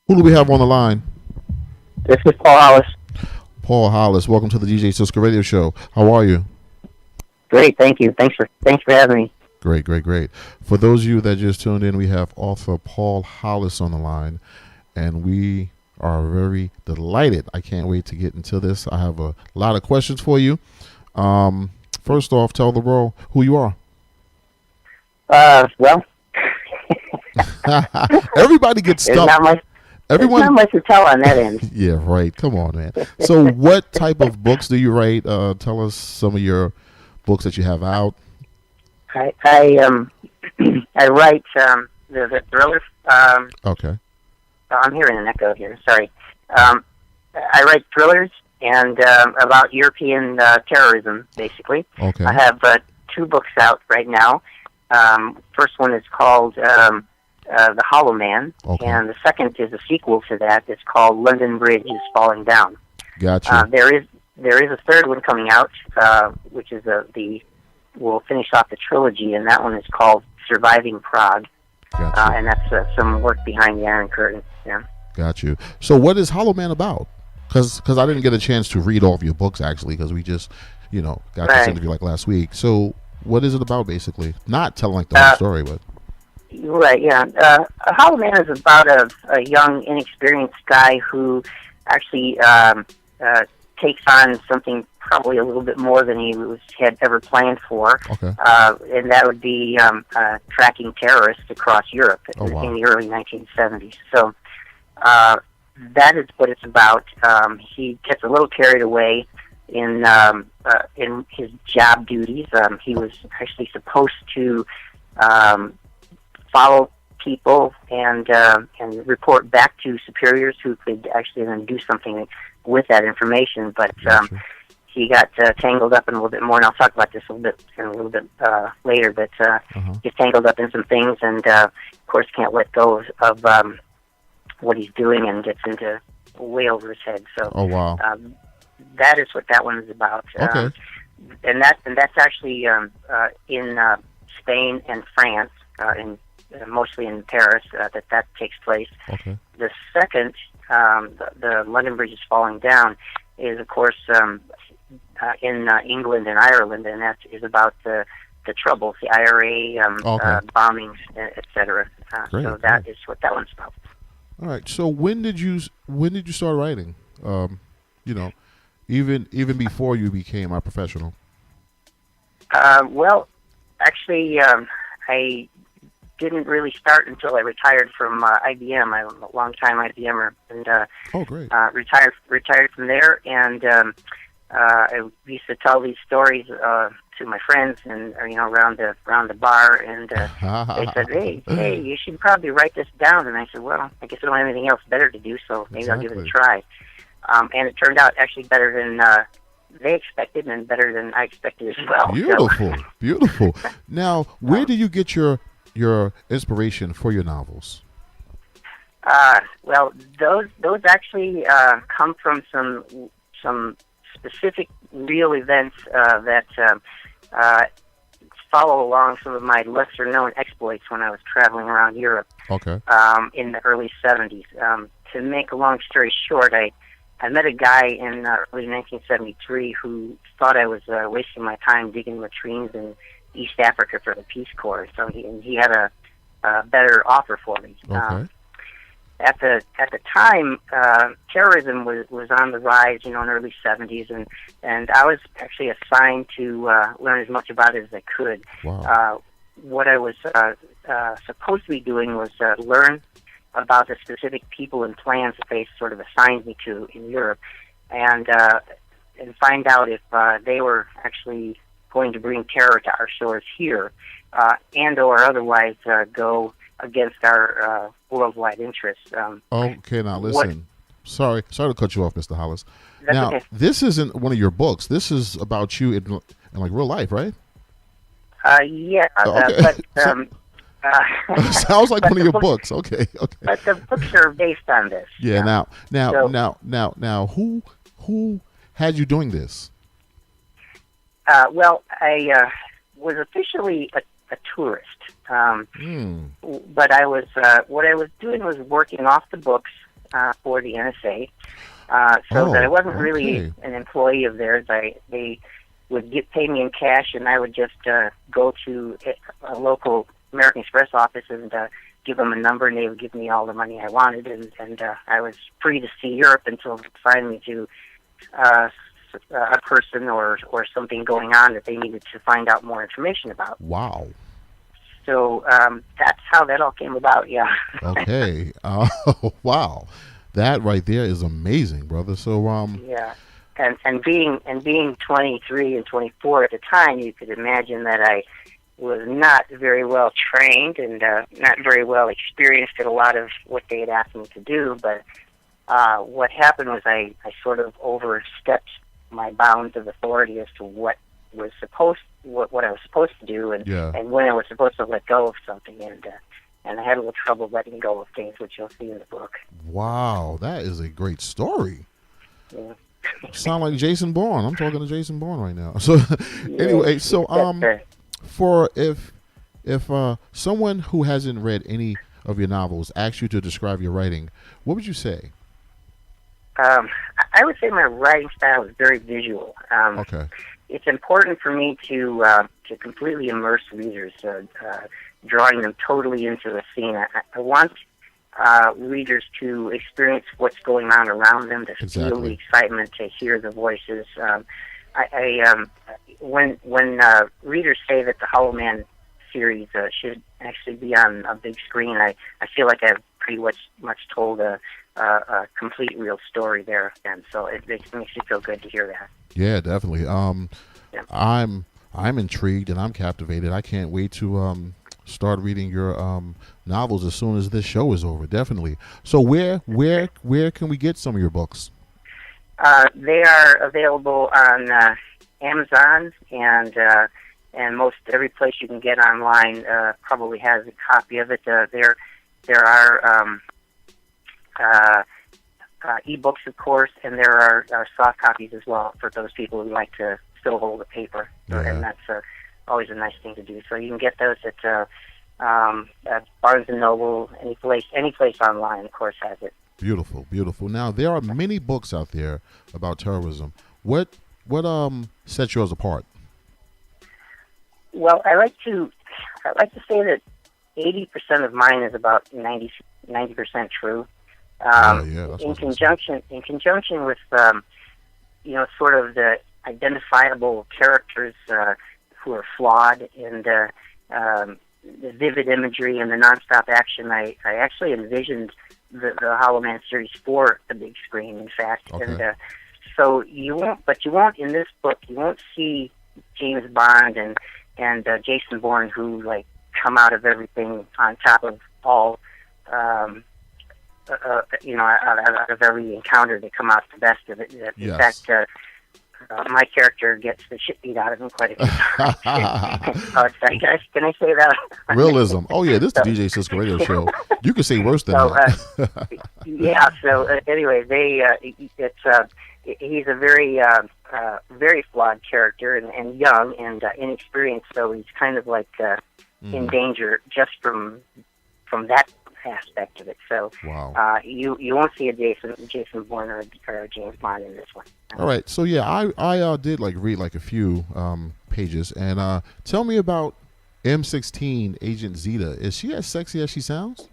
Who do we have on the line? This is Paul Hollis. Paul Hollis. Welcome to the DJ Cisco Radio Show. How are you? Great, thank you. Thanks for having me. Great, great, great. For those of you that just tuned in, we have author Paul Hollis on the line, and we are very delighted. I can't wait to get into this. I have a lot of questions for you. First off, tell the world who you are. Well, Everybody gets there's stuck. not much. There's not much to tell on that end. Yeah, right. Come on, man. So, what type of books do you write? Tell us some of your books that you have out. I I write the thrillers. Okay. I'm hearing an echo here. Sorry. I write thrillers and about European terrorism, basically. Okay. I have two books out right now. First one is called The Hollow Man, Okay. and the second is a sequel to that. It's called London Bridge is Falling Down. Gotcha. There is a third one coming out, which is we'll finish off the trilogy, and that one is called Surviving Prague, Gotcha. and that's some work behind the Iron Curtain. Yeah. Got you. So, what is Hollow Man about? Because I didn't get a chance to read all of your books actually, because we just got this Right. interview like last week. So, what is it about basically? Not telling like the whole story, but Right, yeah. A Hollow Man is about a young, inexperienced guy who actually takes on something probably a little bit more than he had ever planned for, okay. and that would be tracking terrorists across Europe Oh, wow. in the early 1970s. So that is what it's about. He gets a little carried away in his job duties. He was actually supposed to follow people and report back to superiors who could actually then do something with that information. But Gotcha. he got tangled up in a little bit more, and I'll talk about this a little bit later. But gets tangled up in some things, and of course can't let go of what he's doing, and gets into way over his head. So Oh, wow. that is what that one is about. Okay. And that's actually in Spain and France, mostly in Paris, that takes place. Okay. The second, the London Bridge is Falling Down, is of course in England and Ireland, and that is about the troubles, the IRA Okay. bombings, etc. Great, So that great. is what that one's about. All right. So, when did you start writing? Even before you became a professional. Well, actually, I didn't really start until I retired from IBM. I'm a long-time IBMer, and Oh, great. retired from there. And I used to tell these stories to my friends, and around the bar, and they said, "Hey, you should probably write this down." And I said, "Well, I guess I don't have anything else better to do, so maybe I'll give it a try." And it turned out actually better than they expected, and better than I expected as well. Beautiful, So, beautiful. Now, where do you get your inspiration for your novels? well, those actually come from some specific real events that follow along some of my lesser-known exploits when I was traveling around Europe Okay. in the early 70s. To make a long story short, I met a guy in early 1973 who thought I was wasting my time digging latrines in East Africa for the Peace Corps. So he had a better offer for me. Okay. At the time, terrorism was on the rise, in the early 70s, and I was actually assigned to learn as much about it as I could. Wow. What I was supposed to be doing was learn about the specific people and plans that they sort of assigned me to in Europe, and find out if they were actually going to bring terror to our shores here, and or otherwise go against our worldwide interests. Okay, now listen. Sorry to cut you off, Mr. Hollis. That's Now, okay. this isn't one of your books. This is about you in like real life, right? Yeah, Okay. but Sounds like but one of the your book- books. Okay. But the books are based on this. Yeah. So- Now, who had you doing this? Well, I was officially a tourist, but I was what I was doing was working off the books for the NSA, so that I wasn't really an employee of theirs. They would pay me in cash, and I would just go to a local American Express office and give them a number, and they would give me all the money I wanted, and I was free to see Europe until they assigned me to a person or something going on that they needed to find out more information about. Wow. So that's how that all came about, yeah. Okay. Wow. That right there is amazing, brother. So yeah. And being 23 and 24 at the time, you could imagine that I was not very well trained and not very well experienced at a lot of what they had asked me to do. But what happened was I sort of overstepped my bounds of authority as to what I was supposed to do, and when I was supposed to let go of something, and I had a little trouble letting go of things, which you'll see in the book. Wow, that is a great story. Yeah. Sound like Jason Bourne. I'm talking to Jason Bourne right now. So anyway, so for if someone who hasn't read any of your novels asks you to describe your writing, what would you say? I would say my writing style is very visual. Okay. It's important for me to completely immerse readers, drawing them totally into the scene. I want readers to experience what's going on around them, to feel the excitement, to hear the voices. When readers say that the Hollow Man series should actually be on a big screen, I feel like I've pretty much told a complete real story there, and so it makes me feel good to hear that. Yeah, definitely. Yeah. I'm intrigued and I'm captivated. I can't wait to start reading your novels as soon as this show is over. Definitely. So where can we get some of your books? They are available on Amazon, and most every place you can get online probably has a copy of it. There are ebooks, of course, and there are soft copies as well for those people who like to still hold the paper. Yeah. And that's always a nice thing to do. So you can get those at Barnes & Noble, any place online, of course, has it. Beautiful, beautiful. Now, there are many books out there about terrorism. What sets yours apart? Well, I like to say that 80% of mine is about 90% true. In conjunction with sort of the identifiable characters who are flawed, and the vivid imagery and the nonstop action, I actually envisioned the Hollow Man series for the big screen, in fact. Okay. And so you won't in this book, you won't see James Bond and Jason Bourne, who like come out of everything on top of all. Out of every encounter, they come out the best of it. In fact, my character gets the shit beat out of him quite a few times. Can I say that? Realism. Oh yeah, this is the DJ Cisco radio show. You can say worse than that. Yeah. So anyway, he's a very flawed character and young and inexperienced. So he's kind of like in danger just from that aspect of it. So wow. You won't see a Jason Bourne or a James Bond in this one. All right. So yeah, I did read a few pages, and tell me about M16 Agent Zeta. Is she as sexy as she sounds?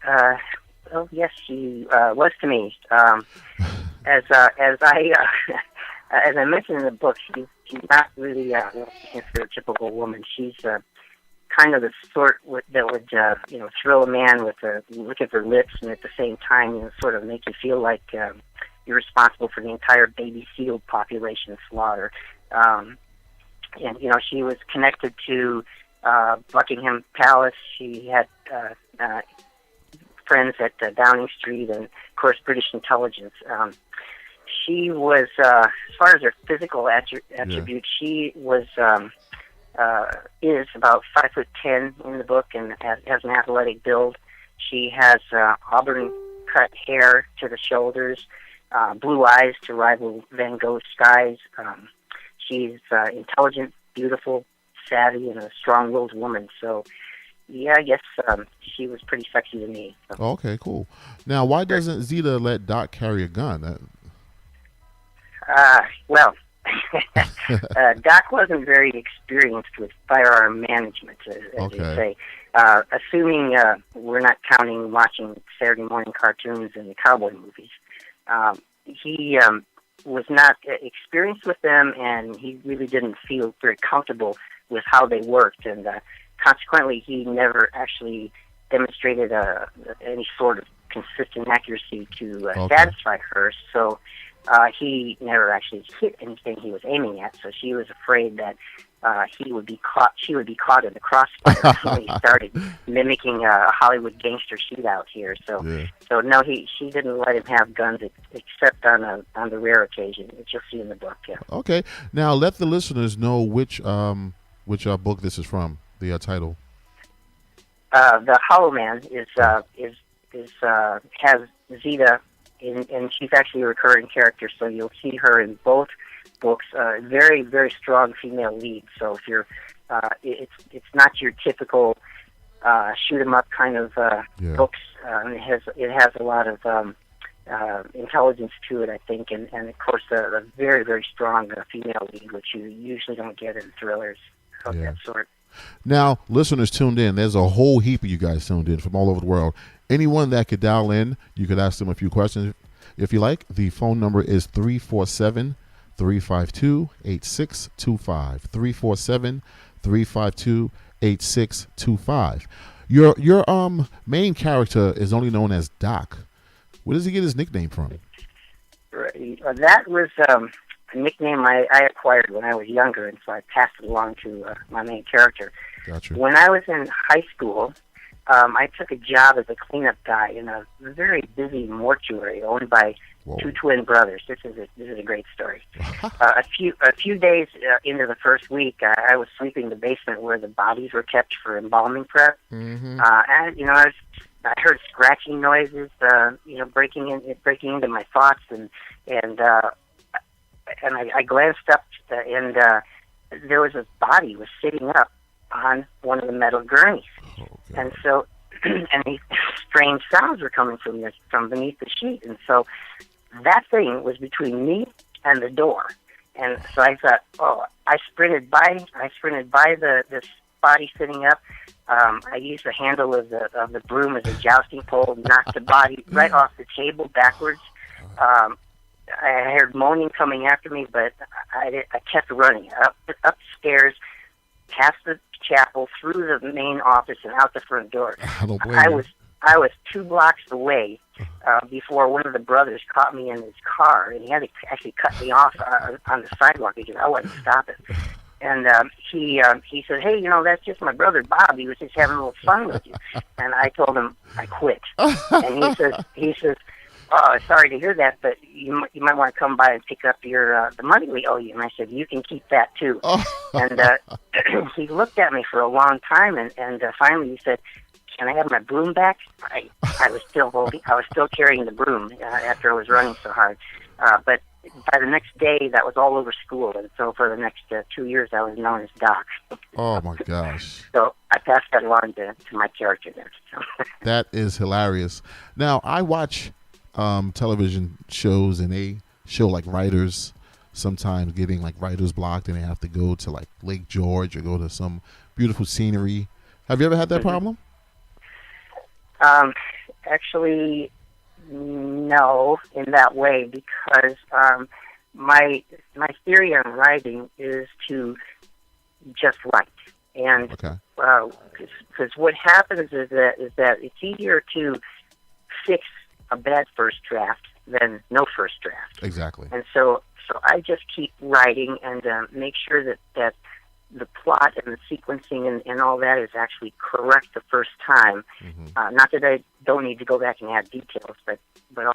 Well, yes, she was to me. As I mentioned in the book, she's not really a typical woman. She's kind of the sort that would thrill a man with a look at her lips, and at the same time sort of make you feel like you're responsible for the entire baby seal population slaughter. And she was connected to Buckingham Palace. She had friends at Downing Street, and of course British intelligence. She was, as far as her physical attributes, she was. Is about 5'10" in the book, and has an athletic build. She has auburn cut hair to the shoulders, blue eyes to rival Van Gogh's skies. She's intelligent, beautiful, savvy, and a strong-willed woman. So yeah, I guess she was pretty sexy to me. So. Okay, cool. Now, why doesn't Zeta let Doc carry a gun? Well, Doc wasn't very experienced with firearm management, as you say. Assuming we're not counting watching Saturday morning cartoons and the cowboy movies, he was not experienced with them, and he really didn't feel very comfortable with how they worked, and consequently, he never actually demonstrated any sort of consistent accuracy to satisfy her. So he never actually hit anything he was aiming at. So she was afraid that he would be caught. She would be caught in the crossfire when he started mimicking a Hollywood gangster shootout here. So, so no, she didn't let him have guns except on the rare occasion, which you'll see in the book. Yeah. Okay. Now let the listeners know which book this is from. The title. The Hollow Man has Zeta, and she's actually a recurring character. So you'll see her in both books. Very, very strong female lead. So if you're, it's not your typical shoot 'em up kind of books. It has a lot of intelligence to it, I think, and of course a very, very strong female lead, which you usually don't get in thrillers of that sort. Now, listeners tuned in, there's a whole heap of you guys tuned in from all over the world. Anyone that could dial in, you could ask them a few questions if you like. The phone number is 347-352-8625. 347-352-8625. Your main character is only known as Doc. Where does he get his nickname from? That was a nickname I acquired when I was younger, and so I passed it along to my main character. Gotcha. When I was in high school, I took a job as a cleanup guy in a very busy mortuary owned by two twin brothers. This is a great story. A few days into the first week, I was sweeping the basement where the bodies were kept for embalming prep. Mm-hmm. And I heard scratching noises, breaking into my thoughts, and I glanced up, and there was a body was sitting up on one of the metal gurneys, and so, and these strange sounds were coming from beneath the sheet, and so that thing was between me and the door, and so I thought, I sprinted by this body sitting up. I used the handle of the broom as a jousting pole, knocked the body right off the table backwards. I heard moaning coming after me, but I kept running upstairs, past the chapel, through the main office, and out the front door. I was 2 blocks away before one of the brothers caught me in his car, and he had to actually cut me off on the sidewalk because I wouldn't stop it. And he said, "Hey, that's just my brother Bob. He was just having a little fun with you." And I told him I quit. And he says, "Oh, sorry to hear that, but you might want to come by and pick up your the money we owe you." And I said, "You can keep that too." And he looked at me for a long time, and finally he said, "Can I have my broom back?" I was still carrying the broom after I was running so hard, but by the next day, that was all over school, and so for the next 2 years, I was known as Doc. Oh my gosh! So I passed that along to my character there. So. That is hilarious. Now I watch television shows, and they show like writers sometimes getting like writer's blocked, and they have to go to like Lake George or go to some beautiful scenery. Have you ever had that problem? Actually, no, in that way, because my theory on writing is to just write, and because what happens is that it's easier to fix a bad first draft than no first draft. Exactly. And so I just keep writing and make sure that the plot and the sequencing and all that is actually correct the first time. Mm-hmm. Not that I don't need to go back and add details, but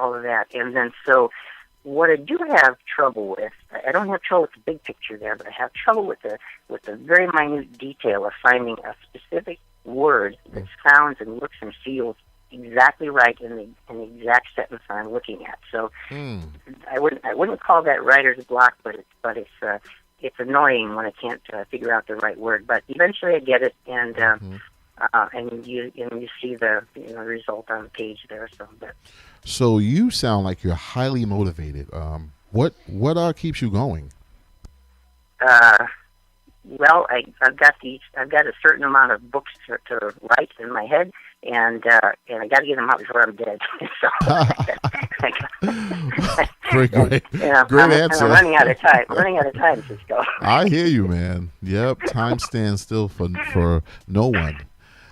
all of that. And then so what I do have trouble with, I don't have trouble with the big picture there, but I have trouble with the very minute detail of finding a specific word that sounds and looks and feels exactly right in the exact sentence I'm looking at. So I wouldn't call that writer's block, but it's annoying when I can't figure out the right word. But eventually I get it, and and you see the result on the page there. So you sound like you're highly motivated. What keeps you going? Well, I've got a certain amount of books to write in my head, and I got to get them out before I'm dead. So, great answer. I'm running out of time, Cisco. I hear you, man. Yep, time stands still for no one.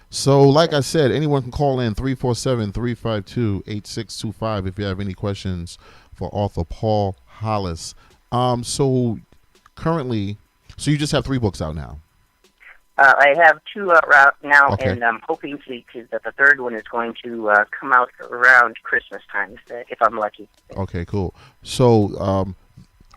So, like I said, anyone can call in 347-352-8625 if you have any questions for author Paul Hollis. So currently, you just have 3 books out now. I have 2 out now, okay. And I'm hoping that the third one is going to come out around Christmas time, if I'm lucky. Okay, cool. So,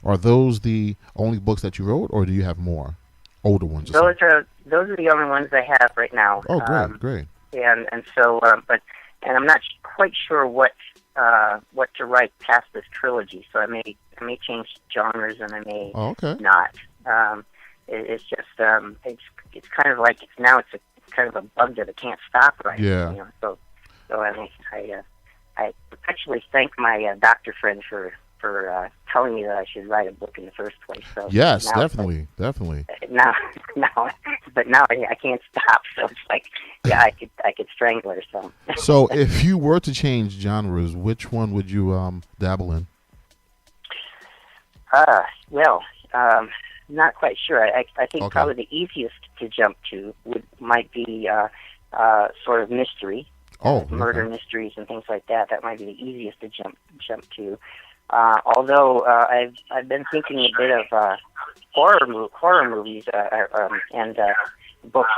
are those the only books that you wrote, or do you have more older ones? Those are the only ones I have right now. Oh, great. And so, but I'm not quite sure what to write past this trilogy. So I may change genres, and I may not. It's just it's kind of like it's kind of a bug that I can't stop right. Yeah. So I actually thank my doctor friend for telling me that I should write a book in the first place. So yes, definitely. Now, but now I can't stop. So it's like, I could strangle her. So if you were to change genres, which one would you dabble in? Not quite sure. I think probably the easiest to jump to might be sort of mystery, murder mysteries and things like that. That might be the easiest to jump to. Although I've been thinking a bit of horror movies and books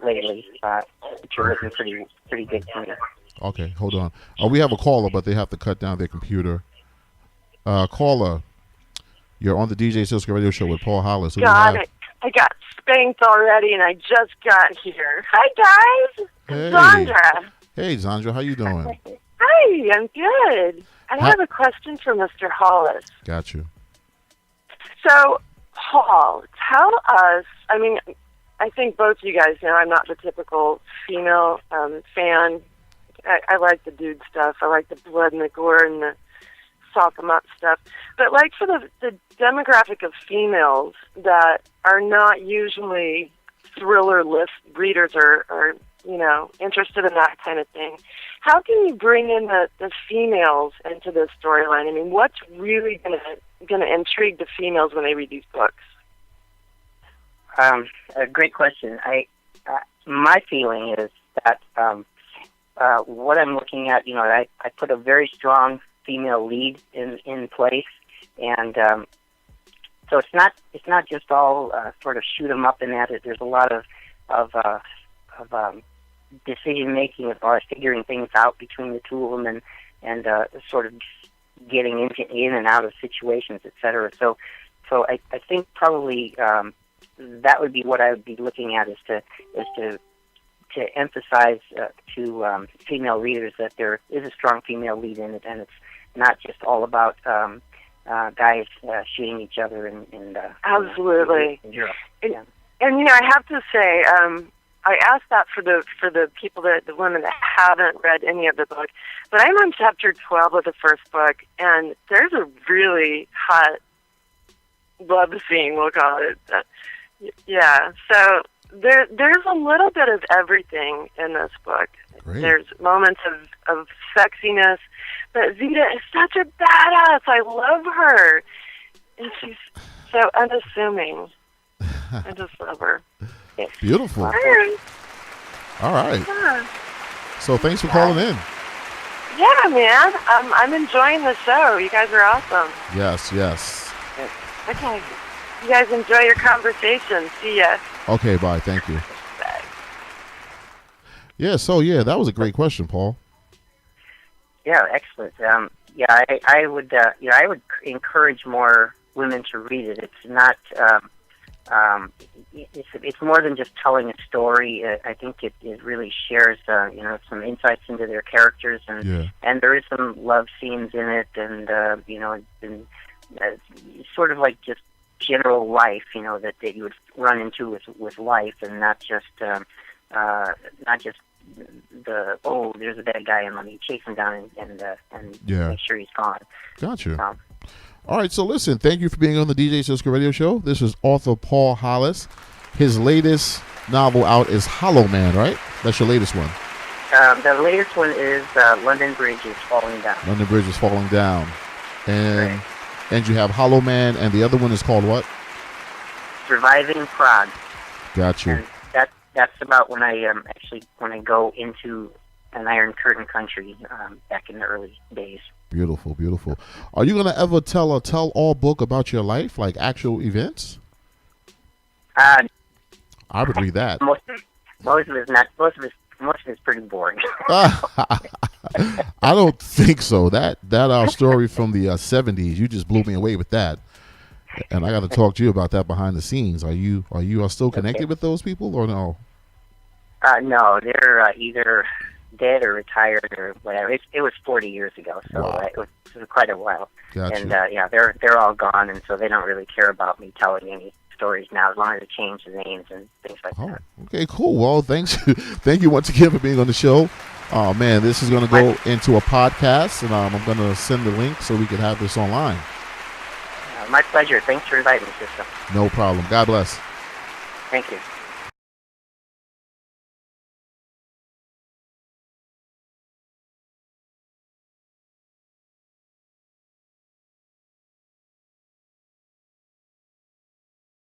lately, which are looking pretty good to me. Okay, hold on. We have a caller, but they have to cut down their computer. Caller, you're on the DJ Cisco Radio Show with Paul Hollis. Got it. I got spanked already, and I just got here. Hi, guys. Hey. Zandra. Hey, Zandra. How you doing? Hi, I'm good. I have a question for Mr. Hollis. Got you. So, Paul, tell us, I think both of you guys know I'm not the typical female fan. I like the dude stuff. I like the blood and the gore and the sock 'em up stuff. But like for the demographic of females that are not usually thriller list readers or interested in that kind of thing, how can you bring in the females into this storyline? What's really gonna intrigue the females when they read these books? A great question. My feeling is that what I'm looking at, I put a very strong female lead in place, and so it's not just all sort of shoot 'em up in that. There's a lot of decision making as far as figuring things out between the two of them, and sort of getting in and out of situations, etc. So I think probably that would be what I would be looking at is to emphasize to female readers that there is a strong female lead in it, and it's not just all about guys shooting each other and absolutely. In Europe. And I have to say, I asked that for the people the women that haven't read any of the book, but I'm on chapter 12 of the first book, and there's a really hot love scene, we'll call it. Yeah, so there's a little bit of everything in this book. Great. There's moments of sexiness, but Vita is such a badass. I love her, and she's so unassuming. I just love her. Beautiful. All right. Yeah. So thanks for calling in. Yeah, man. I'm enjoying the show. You guys are awesome. Yes. Okay. You guys enjoy your conversation. See ya. Okay, bye. Thank you. Bye. Yeah, that was a great question, Paul. Yeah, excellent. I would encourage more women to read it. It's not. It's more than just telling a story. I think it really shares, some insights into their characters, and there is some love scenes in it, and sort of like just general life, that you would run into with life, and not just not just there's a bad guy and let me chase him down and make sure he's gone. Gotcha. All right, so listen, thank you for being on the DJ Cisco Radio Show. This is author Paul Hollis. His latest novel out is Hollow Man, right? That's your latest one. The latest one is London Bridge is Falling Down. London Bridge is Falling Down. And right. And you have Hollow Man, and the other one is called what? Surviving Prague. Got you. And that's about when I go into an Iron Curtain country back in the early days. Beautiful, beautiful. Are you going to ever tell a tell-all book about your life, like actual events? I would read that. Most of it's not. Most of it's pretty boring. I don't think so. That our story from the 70s, you just blew me away with that. And I got to talk to you about that behind the scenes. Are you still connected with those people or no? No, they're either dead or retired or whatever. It was 40 years ago, so wow. It was quite a while. Gotcha. And they're all gone, and so they don't really care about me telling any stories now, as long as they change the names and things like that. Okay, cool. Well, thank you once again for being on the show. Oh man, this is going to go into a podcast, and I'm going to send the link so we can have this online. My pleasure. Thanks for inviting me, Cisco. No problem. God bless. Thank you.